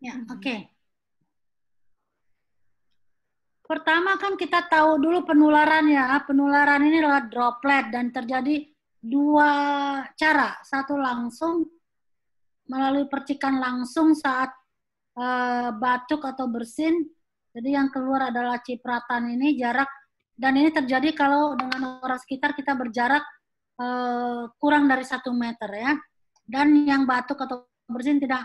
Ya, oke. Pertama kan kita tahu dulu penularan ya. Penularan ini adalah droplet dan terjadi dua cara. Satu langsung melalui percikan langsung saat batuk atau bersin. Jadi yang keluar adalah cipratan ini jarak, dan ini terjadi kalau dengan orang sekitar kita berjarak kurang dari 1 meter ya. Dan yang batuk atau bersin tidak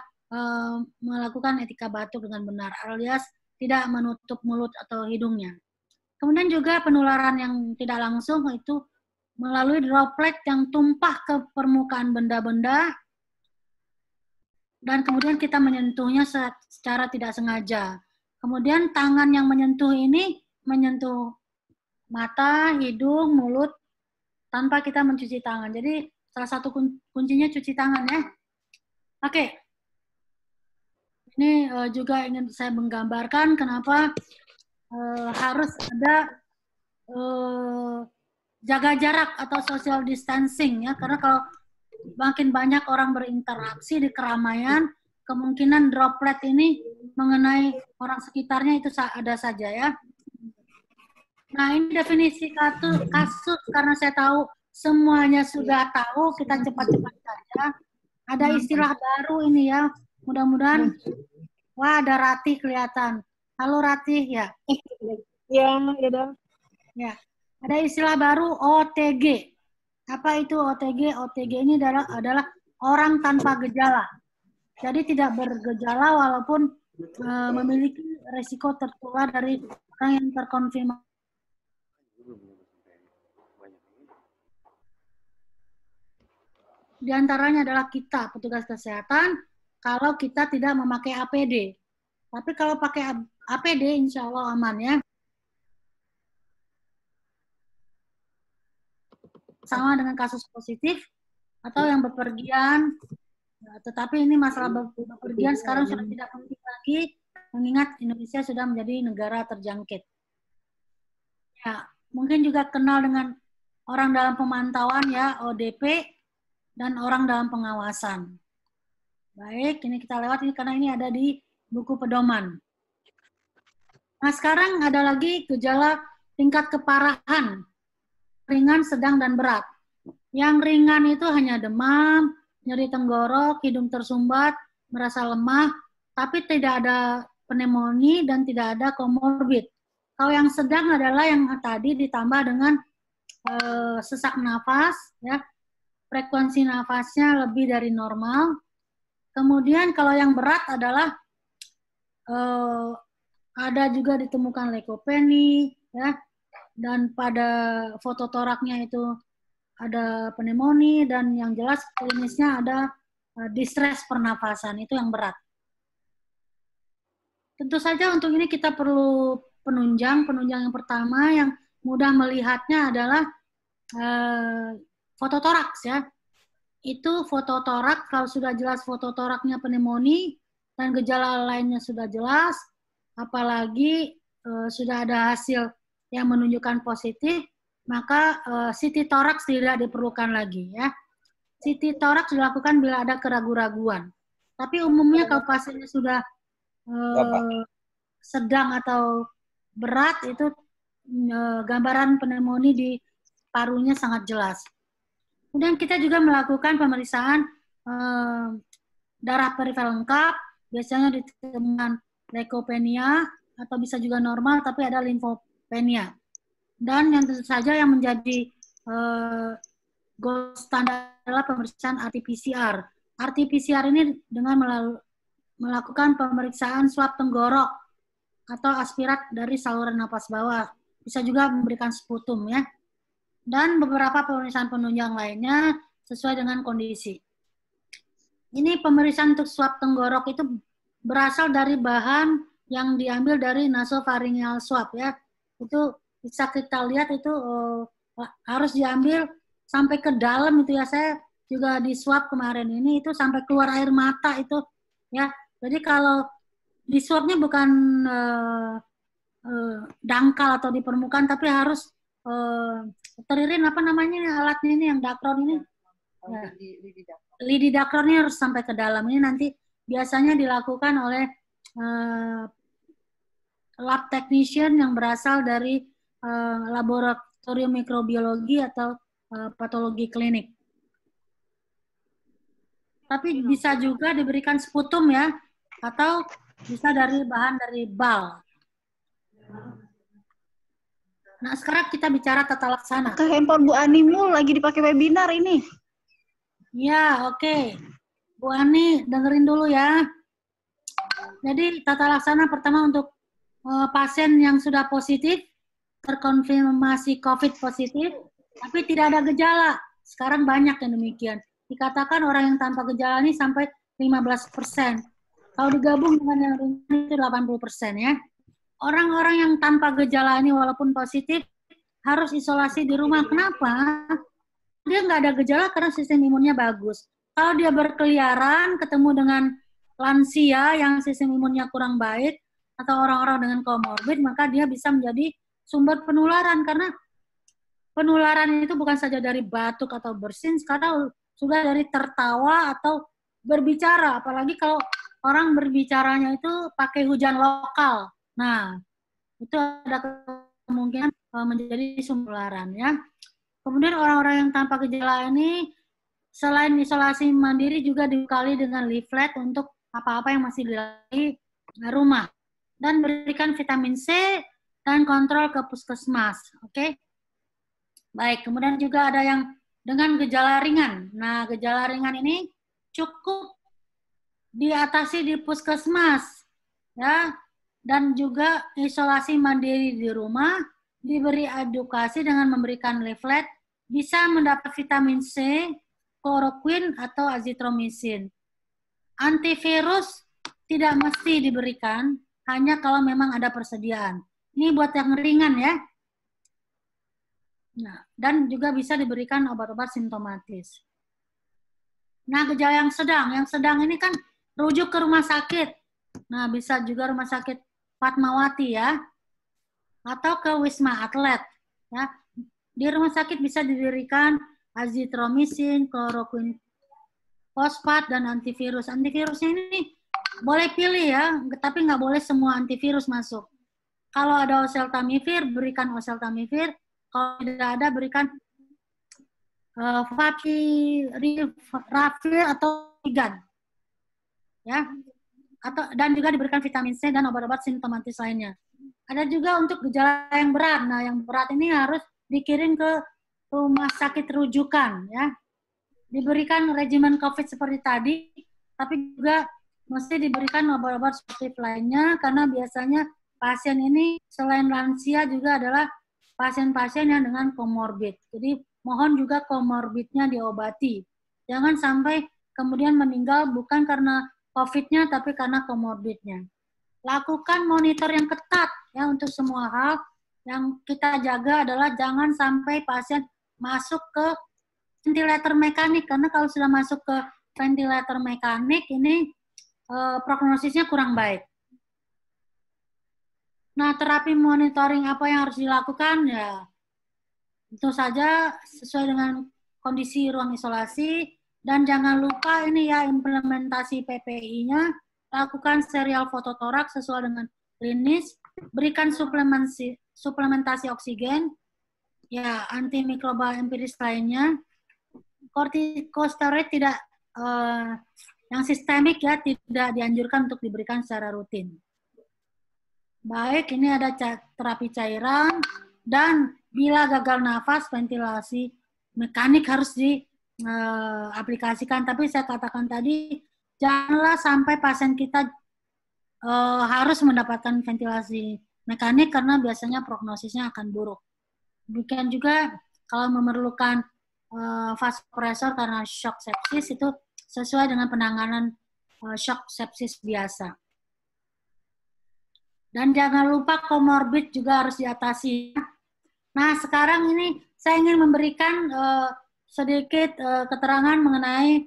melakukan etika batuk dengan benar, alias tidak menutup mulut atau hidungnya. Kemudian juga penularan yang tidak langsung itu melalui droplet yang tumpah ke permukaan benda-benda dan kemudian kita menyentuhnya secara tidak sengaja. Kemudian tangan yang menyentuh ini menyentuh mata, hidung, mulut tanpa kita mencuci tangan. Jadi salah satu kuncinya cuci tangan ya. Oke. Ini juga ingin saya menggambarkan kenapa harus ada jaga jarak atau social distancing ya, karena kalau makin banyak orang berinteraksi di keramaian, kemungkinan droplet ini mengenai orang sekitarnya itu ada saja ya. Nah ini definisi kasus karena saya tahu semuanya sudah tahu, kita cepat-cepat saja. Ada istilah baru ini ya, mudah-mudahan. Wah, ada Ratih kelihatan. Halo Ratih ya. Ya, ya. Ya, ada istilah baru OTG. Apa itu OTG? OTG ini adalah orang tanpa gejala. Jadi tidak bergejala walaupun memiliki resiko tertular dari orang yang terkonfirmasi. Di antaranya adalah kita, petugas kesehatan, kalau kita tidak memakai APD. Tapi kalau pakai APD, insya Allah aman ya. Sama dengan kasus positif atau yang bepergian, tetapi ini masalah bepergian sekarang sudah tidak penting lagi, mengingat Indonesia sudah menjadi negara terjangkit. Ya, mungkin juga kenal dengan orang dalam pemantauan ya, ODP, dan orang dalam pengawasan. Baik, ini kita lewat ini karena ini ada di buku pedoman. Nah, sekarang ada lagi gejala tingkat keparahan, ringan, sedang, dan berat. Yang ringan itu hanya demam, nyeri tenggorok, hidung tersumbat, merasa lemah, tapi tidak ada pneumonia dan tidak ada komorbid. Kalau yang sedang adalah yang tadi ditambah dengan sesak nafas, ya, frekuensi nafasnya lebih dari normal. Kemudian kalau yang berat adalah ada juga ditemukan leukopenia, ya, dan pada fototoraknya itu ada pneumonia, dan yang jelas klinisnya ada distress pernafasan, itu yang berat. Tentu saja untuk ini kita perlu penunjang. Penunjang yang pertama yang mudah melihatnya adalah fototoraks ya. Itu fototoraks, kalau sudah jelas fototoraknya pneumonia dan gejala lainnya sudah jelas, apalagi sudah ada hasil yang menunjukkan positif, maka CT toraks tidak diperlukan lagi ya. CT toraks dilakukan bila ada keraguan-raguan. Tapi umumnya kalau pasiennya sudah sedang atau berat, itu gambaran pneumonia di parunya sangat jelas. Kemudian kita juga melakukan pemeriksaan darah perifal lengkap, biasanya ditemukan leukopenia atau bisa juga normal tapi ada limfopenia. Dan yang tentu saja yang menjadi gold standar adalah pemeriksaan RT-PCR. RT-PCR ini dengan melakukan pemeriksaan swab tenggorok atau aspirat dari saluran napas bawah. Bisa juga memberikan sputum ya. Dan beberapa pemeriksaan penunjang lainnya sesuai dengan kondisi. Ini pemeriksaan untuk swab tenggorok itu berasal dari bahan yang diambil dari nasopharyngeal swab ya. Itu bisa kita lihat itu harus diambil sampai ke dalam itu ya. Saya juga di swab kemarin ini itu sampai keluar air mata itu ya. Jadi kalau di swabnya bukan dangkal atau di permukaan, tapi harus teririn apa namanya alatnya ini yang dakron ini. Ya. Lidi dakronnya harus sampai ke dalam. Ini nanti biasanya dilakukan oleh lab technician yang berasal dari laboratorium mikrobiologi atau patologi klinik. Tapi bisa juga diberikan sputum ya, atau bisa dari bahan dari bal. Nah, sekarang kita bicara tata laksana. Ke handphone Bu Animul lagi dipakai webinar ini. Ya, oke. Bu Ani, dengerin dulu ya. Jadi, tata laksana pertama untuk pasien yang sudah positif, terkonfirmasi COVID positif, tapi tidak ada gejala. Sekarang banyak yang demikian. Dikatakan orang yang tanpa gejala ini sampai 15%. Kalau digabung dengan yang ringan itu 80% ya. Orang-orang yang tanpa gejala ini walaupun positif harus isolasi di rumah. Kenapa? Dia nggak ada gejala karena sistem imunnya bagus. Kalau dia berkeliaran ketemu dengan lansia yang sistem imunnya kurang baik atau orang-orang dengan komorbid, maka dia bisa menjadi sumber penularan karena penularan itu bukan saja dari batuk atau bersin, sekarang sudah dari tertawa atau berbicara, apalagi kalau orang berbicaranya itu pakai hujan lokal. Nah, itu ada kemungkinan menjadi sumber penularan ya. Kemudian orang-orang yang tanpa gejala ini selain isolasi mandiri juga dibekali dengan leaflet untuk apa-apa yang masih di rumah dan berikan vitamin C dan kontrol ke puskesmas. Oke. Baik, kemudian juga ada yang dengan gejala ringan. Nah, gejala ringan ini cukup diatasi di puskesmas ya, dan juga isolasi mandiri di rumah, diberi edukasi dengan memberikan leaflet, bisa mendapat vitamin C, kloroquine atau azitromisin. Antivirus tidak mesti diberikan, hanya kalau memang ada persediaan. Ini buat yang ringan ya. Nah, dan juga bisa diberikan obat-obat simptomatis. Nah, gejala yang sedang ini kan rujuk ke rumah sakit. Nah, bisa juga rumah sakit Fatmawati ya, atau ke Wisma Atlet. Ya. Di rumah sakit bisa diberikan azitromisin, kloroquine fosfat, dan antivirus. Antivirusnya ini boleh pilih ya, tapi nggak boleh semua antivirus masuk. Kalau ada oseltamivir, berikan oseltamivir. Kalau tidak ada, berikan favipiravir atau Vigan. Ya. Dan juga diberikan vitamin C dan obat-obat simptomatis lainnya. Ada juga untuk gejala yang berat. Nah, yang berat ini harus dikirim ke rumah sakit rujukan ya. Diberikan regimen COVID seperti tadi, tapi juga mesti diberikan obat-obat suplemen lainnya karena biasanya pasien ini selain lansia juga adalah pasien-pasien yang dengan komorbid. Jadi mohon juga komorbidnya diobati. Jangan sampai kemudian meninggal bukan karena COVID-nya tapi karena komorbidnya. Lakukan monitor yang ketat ya untuk semua hal. Yang kita jaga adalah jangan sampai pasien masuk ke ventilator mekanik, karena kalau sudah masuk ke ventilator mekanik ini prognosisnya kurang baik. Nah, terapi monitoring apa yang harus dilakukan? Ya, tentu saja sesuai dengan kondisi ruang isolasi, dan jangan lupa ini ya implementasi PPI-nya, lakukan serial fototoraks sesuai dengan klinis, berikan suplementasi oksigen, ya antimikroba empiris lainnya. Kortikosteroid tidak yang sistemik ya tidak dianjurkan untuk diberikan secara rutin. Baik, ini ada terapi cairan, dan bila gagal nafas, ventilasi mekanik harus diaplikasikan. Tapi saya katakan tadi, janganlah sampai pasien kita harus mendapatkan ventilasi mekanik karena biasanya prognosisnya akan buruk. Demikian juga kalau memerlukan vasopresor karena shock sepsis, itu sesuai dengan penanganan shock sepsis biasa. Dan jangan lupa komorbid juga harus diatasi. Nah, sekarang ini saya ingin memberikan sedikit keterangan mengenai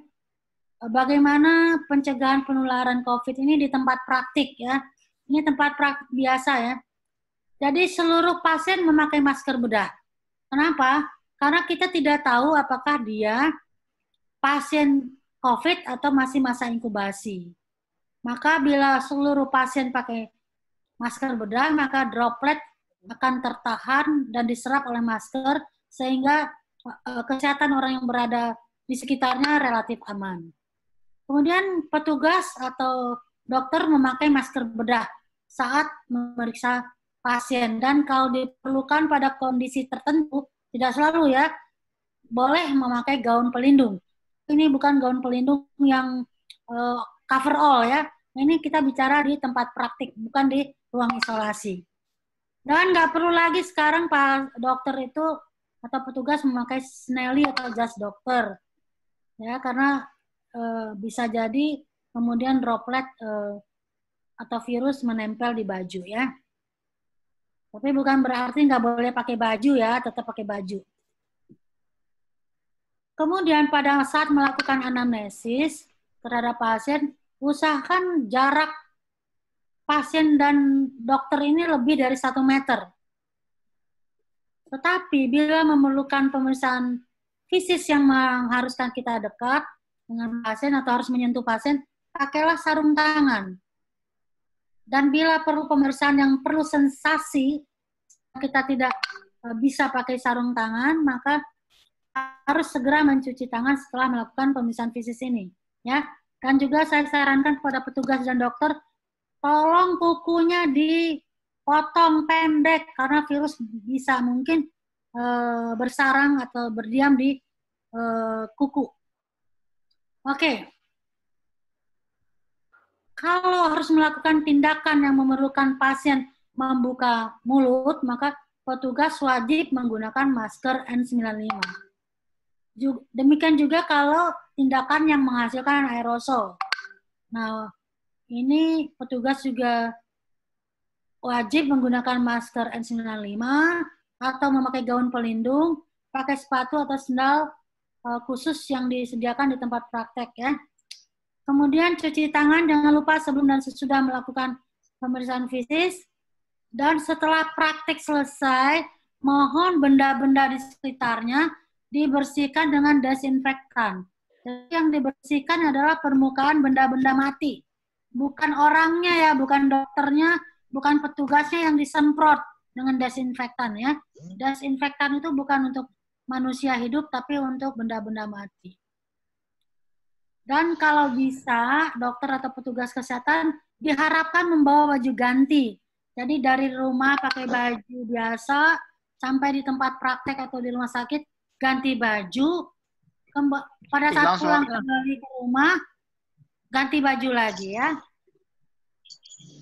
bagaimana pencegahan penularan COVID ini di tempat praktik ya. Ini tempat praktik biasa ya. Jadi seluruh pasien memakai masker bedah. Kenapa? Karena kita tidak tahu apakah dia pasien COVID atau masih masa inkubasi. Maka bila seluruh pasien pakai masker bedah, maka droplet akan tertahan dan diserap oleh masker sehingga kesehatan orang yang berada di sekitarnya relatif aman. Kemudian petugas atau dokter memakai masker bedah saat memeriksa pasien, dan kalau diperlukan pada kondisi tertentu, tidak selalu ya, boleh memakai gaun pelindung. Ini bukan gaun pelindung yang cover all ya. Ini kita bicara di tempat praktik, bukan di ruang isolasi. Dan nggak perlu lagi sekarang Pak dokter itu atau petugas memakai Snelly atau jas dokter, ya, karena bisa jadi kemudian droplet atau virus menempel di baju ya. Tapi bukan berarti nggak boleh pakai baju ya, tetap pakai baju. Kemudian pada saat melakukan anamnesis terhadap pasien, usahakan jarak pasien dan dokter ini lebih dari 1 meter. Tetapi bila memerlukan pemeriksaan fisik yang mengharuskan kita dekat dengan pasien atau harus menyentuh pasien, pakailah sarung tangan. Dan bila perlu pemeriksaan yang perlu sensasi, kita tidak bisa pakai sarung tangan, maka harus segera mencuci tangan setelah melakukan pemeriksaan fisik ini. Ya. Dan juga saya sarankan kepada petugas dan dokter, tolong kukunya dipotong pendek karena virus bisa mungkin bersarang atau berdiam di kuku. Oke. Kalau harus melakukan tindakan yang memerlukan pasien membuka mulut, maka petugas wajib menggunakan masker N95. Demikian juga kalau tindakan yang menghasilkan aerosol. Nah, ini petugas juga wajib menggunakan masker N95 atau memakai gaun pelindung, pakai sepatu atau sendal khusus yang disediakan di tempat praktek ya. Kemudian cuci tangan jangan lupa sebelum dan sesudah melakukan pemeriksaan fisik. Dan setelah praktek selesai, mohon benda-benda di sekitarnya dibersihkan dengan desinfektan. Jadi yang dibersihkan adalah permukaan benda-benda mati. Bukan orangnya ya, bukan dokternya, bukan petugasnya yang disemprot dengan desinfektan ya. Desinfektan itu bukan untuk manusia hidup, tapi untuk benda-benda mati. Dan kalau bisa, dokter atau petugas kesehatan diharapkan membawa baju ganti. Jadi dari rumah pakai baju biasa, sampai di tempat praktek atau di rumah sakit, ganti baju. Pada saat pulang kembali ke rumah, ganti baju lagi ya.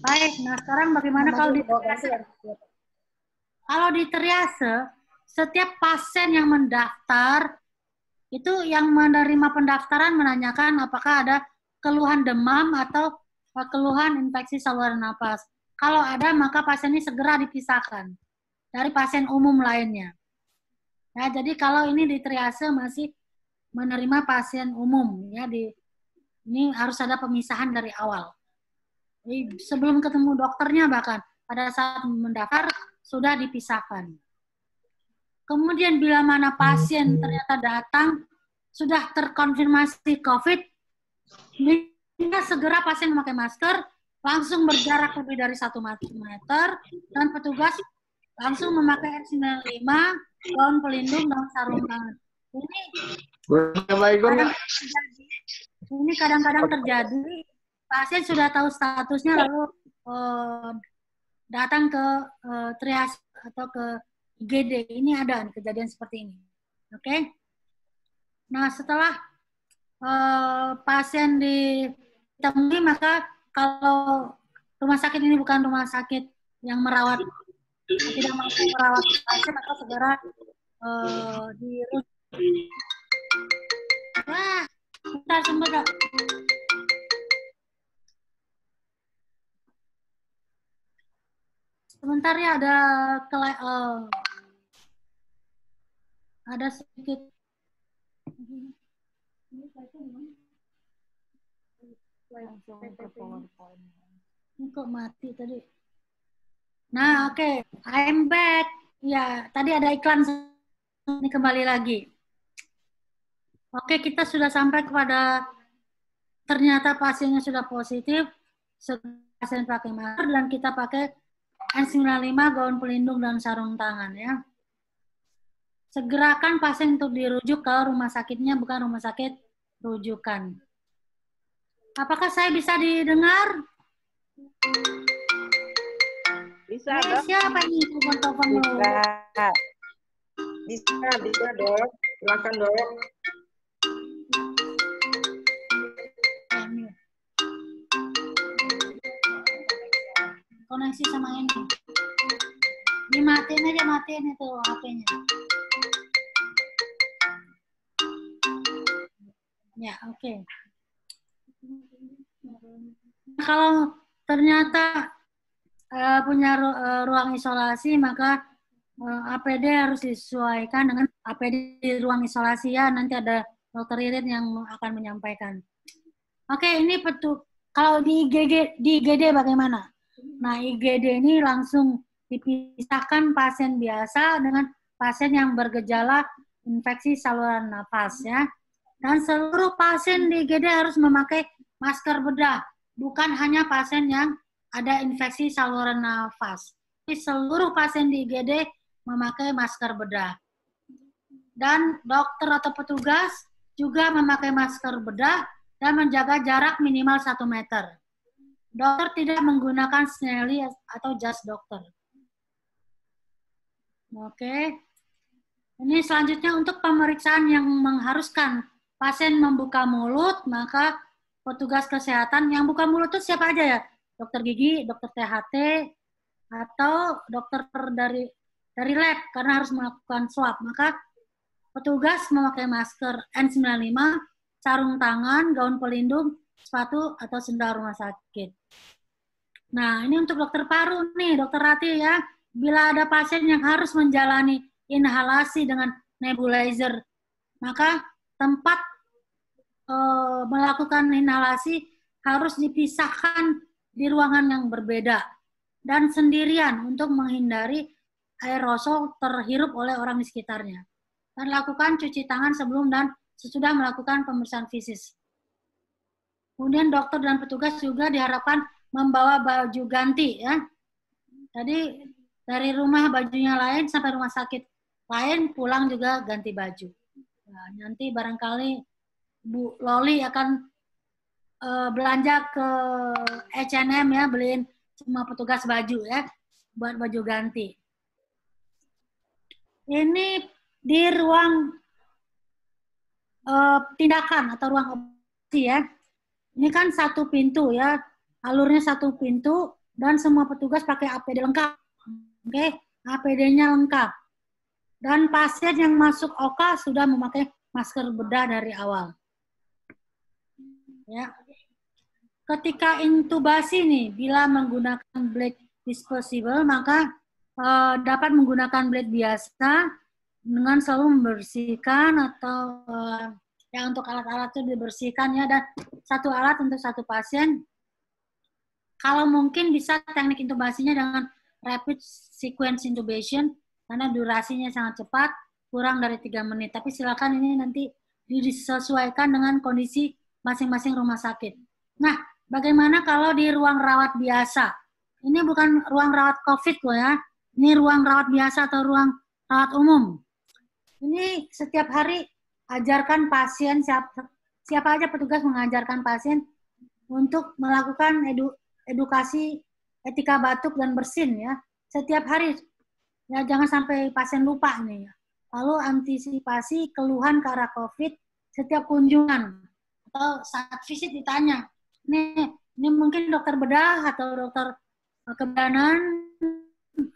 Baik, nah sekarang bagaimana kalau di triase? Kalau di triase, setiap pasien yang mendaftar, itu yang menerima pendaftaran menanyakan apakah ada keluhan demam atau keluhan infeksi saluran napas. Kalau ada, maka pasien ini segera dipisahkan dari pasien umum lainnya. Ya, jadi kalau ini di triase masih menerima pasien umum, ya, ini harus ada pemisahan dari awal. Jadi, sebelum ketemu dokternya bahkan pada saat mendaftar sudah dipisahkan. Kemudian bila mana pasien ternyata datang sudah terkonfirmasi COVID, segera pasien memakai masker, langsung berjarak lebih dari 1 meter, dan petugas langsung memakai N95, gaun pelindung, dan sarung tangan. Ini kadang-kadang terjadi, pasien sudah tahu statusnya lalu datang ke triase atau ke IGD. Ini ada kejadian seperti ini. Oke. Nah, setelah pasien ditemui, maka kalau rumah sakit ini bukan rumah sakit yang merawat, tidak mampu merawat pasien, maka segera dirujuk. Wah, sebentar. Sebentar ya, ada sedikit. Ini kok mati tadi. Nah, oke. I'm back. Ya, tadi ada iklan. Ini kembali lagi. Oke, kita sudah sampai kepada ternyata pasiennya sudah positif. pasien pakai masker dan kita pakai N95, gaun pelindung dan sarung tangan ya. Segerakan pasien untuk dirujuk kalau rumah sakitnya bukan rumah sakit rujukan. Apakah saya bisa didengar? Bisa, Dok. Siapa ini telepon-telepon dulu? Bisa, Dok. Silakan, Dok. Koneksi sama ini. Dimatiin aja, matiin itu HP-nya. Ya, oke. Kalau ternyata punya ruang isolasi, maka APD harus disesuaikan dengan APD di ruang isolasi ya. Nanti ada dokter Irin yang akan menyampaikan. Oke, ini kalau di IGD bagaimana? Nah, IGD ini langsung dipisahkan pasien biasa dengan pasien yang bergejala infeksi saluran nafas ya. Dan seluruh pasien di IGD harus memakai masker bedah, bukan hanya pasien yang ada infeksi saluran nafas. Jadi seluruh pasien di IGD memakai masker bedah. Dan dokter atau petugas juga memakai masker bedah dan menjaga jarak minimal 1 meter. Dokter tidak menggunakan Snelly atau jas dokter. Oke. Ini selanjutnya untuk pemeriksaan yang mengharuskan pasien membuka mulut, maka petugas kesehatan yang buka mulut itu siapa aja ya? Dokter gigi, dokter THT, atau dokter dari lab karena harus melakukan swab. Maka petugas memakai masker N95, sarung tangan, gaun pelindung, sepatu atau sendal rumah sakit. Nah, ini untuk dokter paru nih, dokter Rati ya. Bila ada pasien yang harus menjalani inhalasi dengan nebulizer, maka tempat melakukan inhalasi harus dipisahkan di ruangan yang berbeda dan sendirian untuk menghindari aerosol terhirup oleh orang di sekitarnya. Dan lakukan cuci tangan sebelum dan sesudah melakukan pemeriksaan fisik. Kemudian dokter dan petugas juga diharapkan membawa baju ganti ya. Jadi dari rumah bajunya lain sampai rumah sakit lain pulang juga ganti baju. Nah, nanti barangkali Bu Loli akan belanja ke H&M ya, beliin semua petugas baju ya, buat baju ganti. Ini di ruang tindakan atau ruang operasi ya. Ini kan satu pintu ya, alurnya satu pintu dan semua petugas pakai APD lengkap. Oke, APD-nya lengkap. Dan pasien yang masuk OKA sudah memakai masker bedah dari awal. Ya. Ketika intubasi nih, bila menggunakan blade disposable, maka dapat menggunakan blade biasa dengan selalu membersihkan atau ya untuk alat-alat itu dibersihkan ya, dan satu alat untuk satu pasien. Kalau mungkin bisa teknik intubasinya dengan rapid sequence intubation karena durasinya sangat cepat, kurang dari 3 menit. Tapi silakan ini nanti disesuaikan dengan kondisi masing-masing rumah sakit. Nah, bagaimana kalau di ruang rawat biasa? Ini bukan ruang rawat COVID loh ya. Ini ruang rawat biasa atau ruang rawat umum. Ini setiap hari ajarkan pasien, siapa aja petugas mengajarkan pasien untuk melakukan edukasi etika batuk dan bersin ya. Setiap hari, ya jangan sampai pasien lupa nih. Lalu antisipasi keluhan ke arah COVID setiap kunjungan. Atau saat visit ditanya, ini mungkin dokter bedah atau dokter kebedanan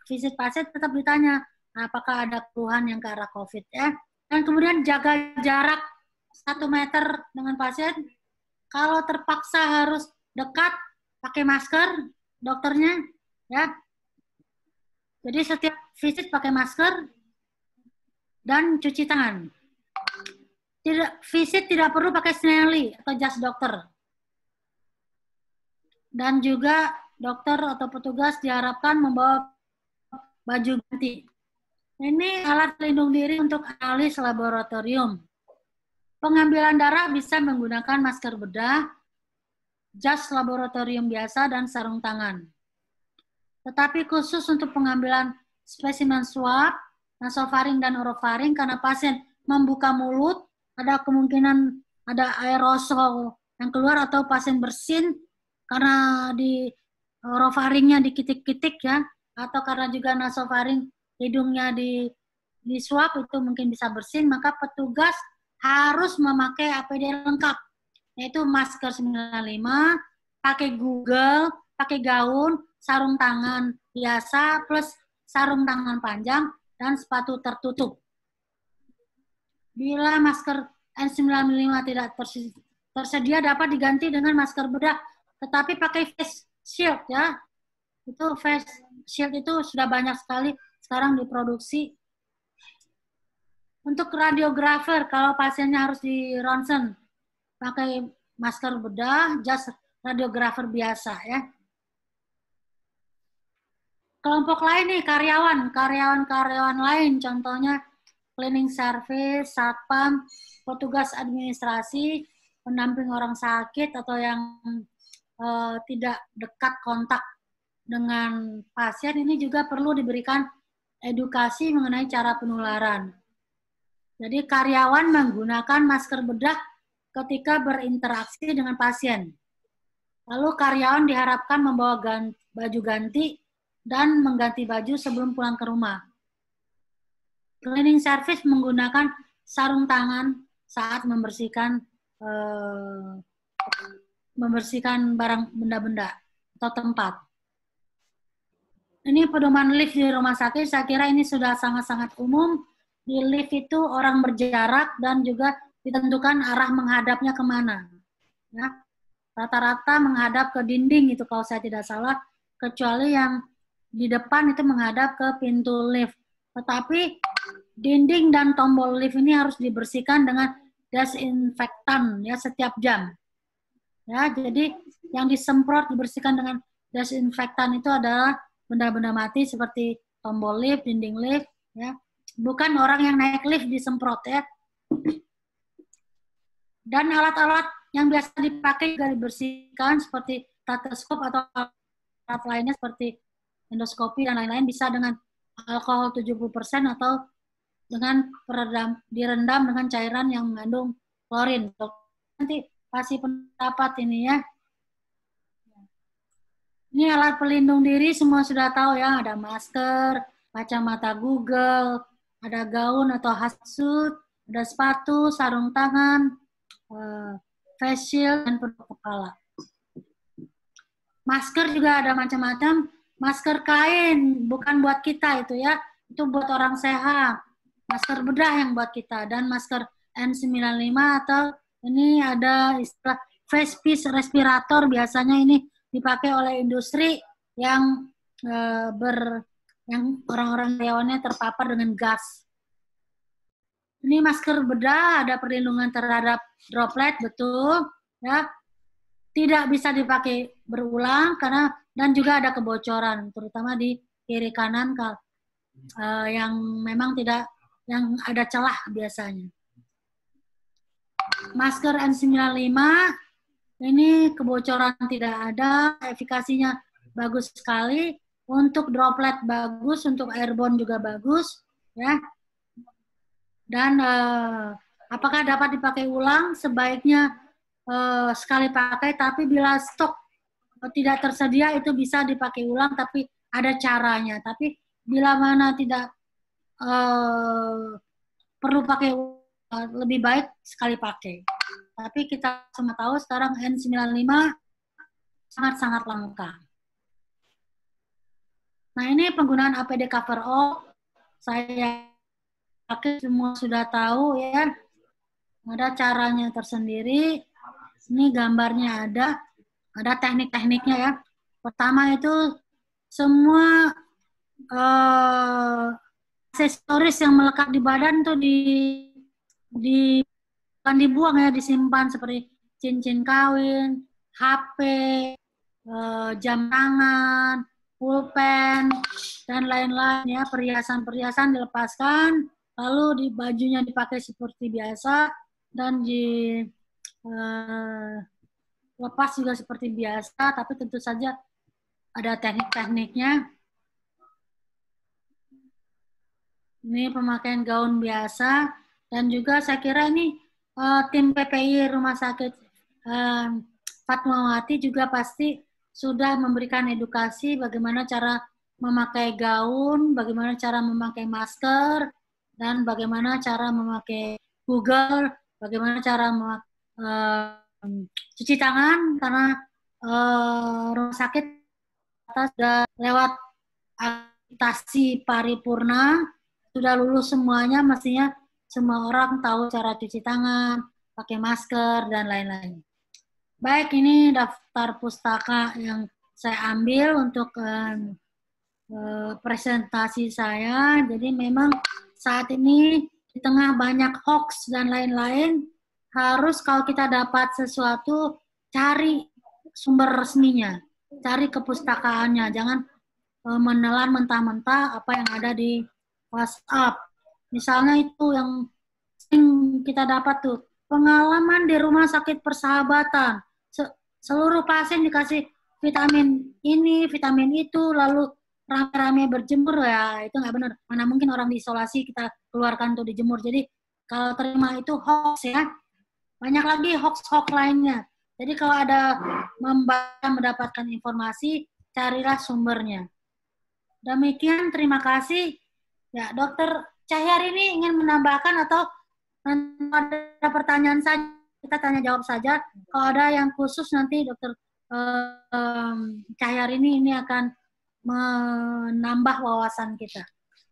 visit pasien tetap ditanya, apakah ada keluhan yang ke arah COVID ya. Dan kemudian jaga jarak 1 meter dengan pasien. Kalau terpaksa harus dekat, pakai masker dokternya ya. Jadi setiap visit pakai masker dan cuci tangan. Visit tidak perlu pakai Snelly atau jas dokter. Dan juga dokter atau petugas diharapkan membawa baju ganti. Ini alat pelindung diri untuk analis laboratorium. Pengambilan darah bisa menggunakan masker bedah jas laboratorium biasa, dan sarung tangan. Tetapi khusus untuk pengambilan spesimen swab, nasofaring dan orofaring, karena pasien membuka mulut, ada kemungkinan ada aerosol yang keluar atau pasien bersin karena di orofaringnya dikitik-kitik ya, atau karena juga nasofaring hidungnya di swab itu mungkin bisa bersin, maka petugas harus memakai APD lengkap, yaitu masker 95, pakai Google, pakai gaun, sarung tangan biasa, plus sarung tangan panjang, dan sepatu tertutup. Bila masker N95 tidak tersedia, dapat diganti dengan masker bedah, tetapi pakai face shield ya. Itu face shield itu sudah banyak sekali sekarang diproduksi. Untuk radiografer, kalau pasiennya harus di ronsen, pakai masker bedah, jas radiografer biasa ya. Kelompok lain nih, karyawan lain, contohnya cleaning service, satpam, petugas administrasi, pendamping orang sakit atau yang tidak dekat kontak dengan pasien, ini juga perlu diberikan edukasi mengenai cara penularan. Jadi karyawan menggunakan masker bedah ketika berinteraksi dengan pasien. Lalu karyawan diharapkan membawa baju ganti dan mengganti baju sebelum pulang ke rumah. Cleaning service menggunakan sarung tangan saat membersihkan barang benda-benda atau tempat. Ini pedoman lift di rumah sakit, saya kira ini sudah sangat-sangat umum. Di lift itu orang berjarak dan juga ditentukan arah menghadapnya kemana. Ya, rata-rata menghadap ke dinding itu kalau saya tidak salah, kecuali yang di depan itu menghadap ke pintu lift. Tetapi dinding dan tombol lift ini harus dibersihkan dengan desinfektan ya setiap jam. Ya, jadi yang disemprot dibersihkan dengan desinfektan itu adalah benda-benda mati seperti tombol lift, dinding lift ya. Bukan orang yang naik lift disemprot ya. Dan alat-alat yang biasa dipakai juga dibersihkan seperti stetoskop atau alat lainnya seperti endoskopi dan lain-lain bisa dengan alkohol 70% atau dengan direndam dengan cairan yang mengandung klorin. Nanti kasih pendapat ini ya. Ini alat pelindung diri semua sudah tahu ya, ada masker, kacamata Google, ada gaun atau hatsuit, ada sepatu, sarung tangan, face shield, dan penutup kepala. Masker juga ada macam-macam. Masker kain, bukan buat kita itu ya, itu buat orang sehat. Masker bedah yang buat kita, dan masker N95 atau ini ada istilah face piece respirator, biasanya ini dipakai oleh industri yang yang orang-orang karyawannya terpapar dengan gas. Ini masker bedah, ada perlindungan terhadap droplet, betul ya. Tidak bisa dipakai berulang karena dan juga ada kebocoran, terutama di kiri kanan yang memang tidak, yang ada celah biasanya. Masker N95 ini kebocoran tidak ada, efikasinya bagus sekali, untuk droplet bagus, untuk airborne juga bagus ya. Dan apakah dapat dipakai ulang? Sebaiknya sekali pakai, tapi bila stok tidak tersedia itu bisa dipakai ulang, tapi ada caranya. Tapi bila mana tidak perlu pakai lebih baik sekali pakai. Tapi kita semua tahu sekarang N95 sangat-sangat langka. Nah, ini penggunaan APD cover all. Saya pakai, semua sudah tahu ya. Ada caranya tersendiri. Ini gambarnya ada teknik-tekniknya ya. Pertama itu semua aksesoris yang melekat di badan tuh bukan dibuang ya, disimpan, seperti cincin kawin, HP, jam tangan, pulpen, dan lain-lain ya, perhiasan-perhiasan dilepaskan, lalu di bajunya dipakai seperti biasa, dan lepas juga seperti biasa, tapi tentu saja ada teknik-tekniknya. Ini pemakaian gaun biasa, dan juga saya kira ini tim PPI Rumah Sakit Fatmawati juga pasti sudah memberikan edukasi bagaimana cara memakai gaun, bagaimana cara memakai masker, dan bagaimana cara memakai Google, bagaimana cara cuci tangan, karena rumah sakit sudah lewat akreditasi paripurna, sudah lulus semuanya, mestinya semua orang tahu cara cuci tangan, pakai masker, dan lain-lain. Baik, ini daftar pustaka yang saya ambil untuk presentasi saya. Jadi memang saat ini di tengah banyak hoax dan lain-lain, harus kalau kita dapat sesuatu, cari sumber resminya, cari kepustakaannya, jangan menelan mentah-mentah apa yang ada di WhatsApp. Misalnya itu yang sering kita dapat tuh, pengalaman di rumah sakit persahabatan. Seluruh pasien dikasih vitamin ini, vitamin itu, lalu rame-rame berjemur, ya itu nggak benar. Mana mungkin orang diisolasi kita keluarkan tuh dijemur. Jadi kalau terima itu hoax ya. Banyak lagi hoax-hoax lainnya. Jadi kalau ada mendapatkan informasi, carilah sumbernya. Demikian, terima kasih. Ya, Dokter Cahyar ini ingin menambahkan atau ada pertanyaan saja, kita tanya jawab saja. Kalau ada yang khusus nanti Dokter Cahyar ini akan menambah wawasan kita.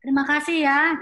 Terima kasih ya.